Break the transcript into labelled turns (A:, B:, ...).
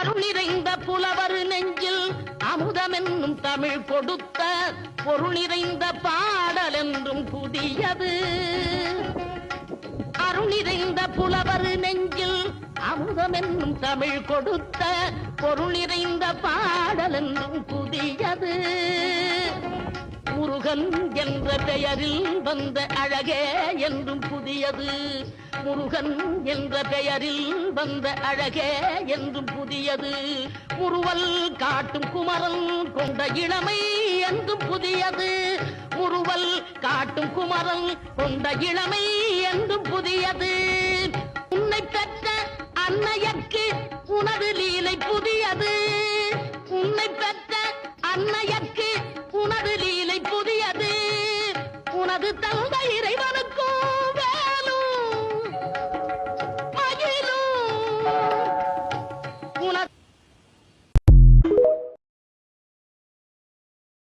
A: அருள் நிறைந்த புலவர் நெஞ்சில் அமுதமென்னும் தமிழ் கொடுத்த பொருள் நிறைந்த பாடல் என்றும் புதியது. அருள் நிறைந்த புலவர் நெஞ்சில் அமுதமென்னும் தமிழ் கொடுத்த பொருள் நிறைந்த பாடல் என்றும் புதியது. முருகன் என்ற பெயரில் வந்த அழகே என்றும் புதியது. முருகன் என்ற பெயரில் வந்த அழகே என்றும் புதியது. முறுவல் காட்டும் குமரன் கொண்ட இளமை என்றும் புதியது. முறுவல் காட்டும் குமரன் கொண்ட இளமை என்றும் புதியது. உன்னை பெற்ற அன்னையர்க்கு உனது லீலை புதியது.